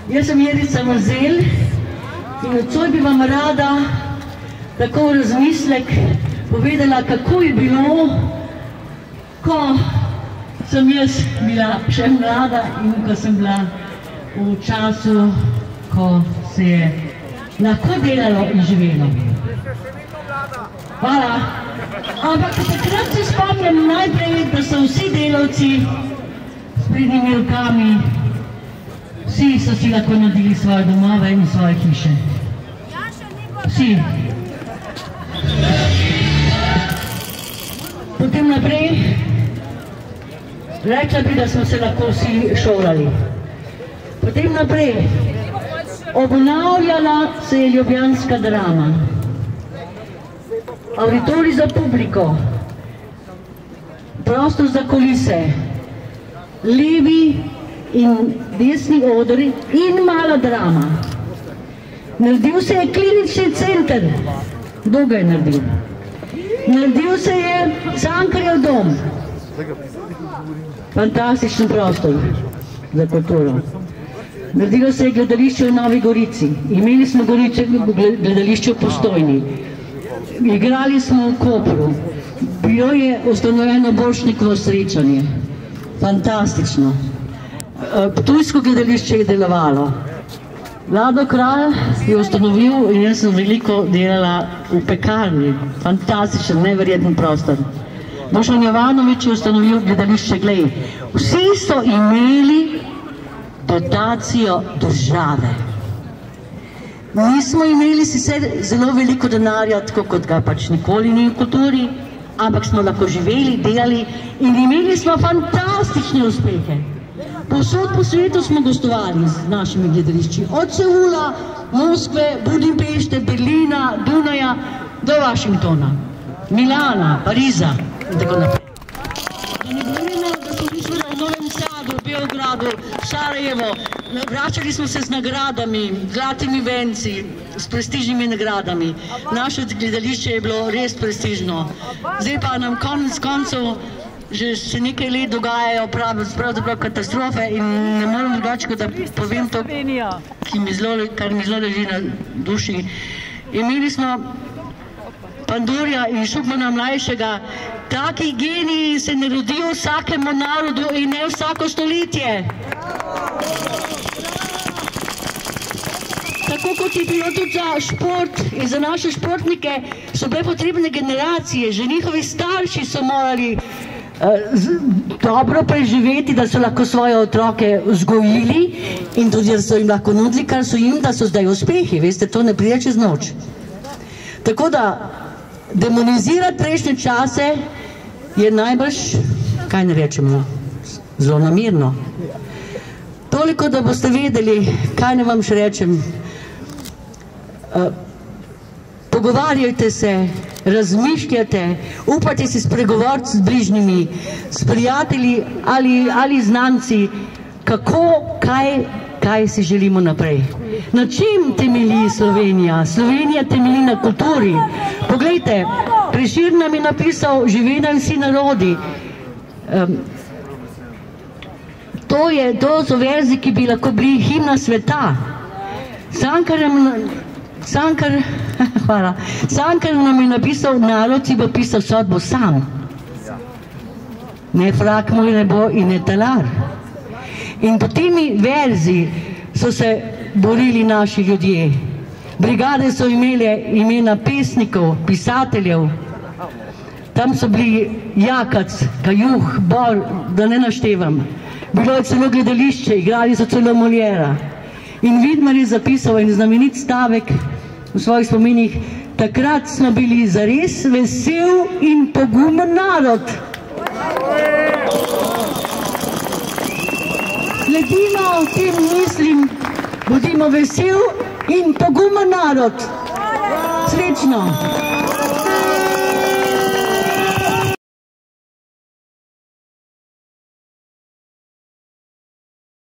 Jaz sem Jerica Mazel in nocoj bi vam rada tako v razmislek povedala, kako je bilo, ko sem jaz bila še mlada in ko sem bila v času, ko se je lahko delalo in živelo. Hvala. Ampak takrat se spomnim najprej, da so vsi delavci s pridnimi rokami, vsi so si lahko naredili svoje domove in svoje hiše. Vsi. Potem naprej, rekla bi, da smo se lahko vsi šolali. Potem naprej, obnavljala se je ljubljanska drama. Auditorij za publiko, prostor za kulise, levi in desni oder in mala drama. Naredil se je klinični center. Kdo ga je naredil? Naredil se je Cankarjev dom. Fantastičen prostor za kulturo. Naredilo se je gledališče v Novi Gorici. Imeli smo gledališče v Postojni. Igrali smo v Kopru. Bilo je ustanovljeno Borštnikovo srečanje. Fantastično. Ptujsko gledališče je delovalo. Vlado Kralj je ustanovil in jaz sem veliko delala v pekarni. Fantastičen, neverjeten prostor. Dušan Jovanovič je ustanovil gledališče Glej. Vsi so imeli dotacijo države. Mi smo imeli sicer zelo veliko denarja, tako kot ga pač nikoli ni v kulturi, ampak smo lahko živeli, delali in imeli smo fantastične uspehe. Povsod po svetu smo gostovali z našimi gledališči. Od Seula, Moskve, Budimpešte, Berlina, Dunaja do Washingtona, Milana, Pariza in tako naprej. Da ne govorimo, da smo bili v Novem Sadu, Beogradu, Sarajevo, vračali smo se z nagradami, zlatimi venci, s prestižnimi nagradami. Naše gledališče je bilo res prestižno. Zdaj pa nam konec koncev že se nekaj let dogajajo pravzaprav katastrofe in ne morem drugače, da povem to, kar mi zelo leži na duši. Imeli smo Pandurja in Šugmana mlajšega. Taki geniji se ne rodijo vsakemu narodu in ne vsako stoletje. Tako kot je bilo tudi za šport in za naše športnike, so bile potrebne generacije, že njihovi starši so morali dobro preživeti, da so lahko svoje otroke vzgojili in tudi, da so jim lahko nudili, kar so jim, da so zdaj uspehi. Veste, to ne pride čez noč. Tako da demonizirati prejšnje čase je najbrž, kaj ne rečemo, zelo namerno. Toliko, da boste vedeli, kaj ne vam še rečem. Pogovarjajte se, razmišljate, upate si spregovoriti z bližnjimi, s prijatelji ali znanci, kako, kaj si želimo naprej. Na čem temelji Slovenija? Slovenija temelji na kulturi. Poglejte, Prešern nam je napisal Živela in vsi narodi. To so verzi, ki bi lahko bili himna sveta. Cankar nam je napisal, narod si bo pisal sodbo sam. Ne frak moj ne bo in ne talar. In po temi verzi so se borili naši ljudje. Brigade so imele imena pesnikov, pisateljev. Tam so bili Jakac, Kajuh, Bor, da ne naštevam. Bilo je celo gledališče, igrali so celo Moliera. In Vidmar je zapisal en znamenit stavek v svojih spominih: takrat smo bili zares vesel in pogumen narod. Sledimo tem mislim, bodimo vesel in pogumen narod. Srečno!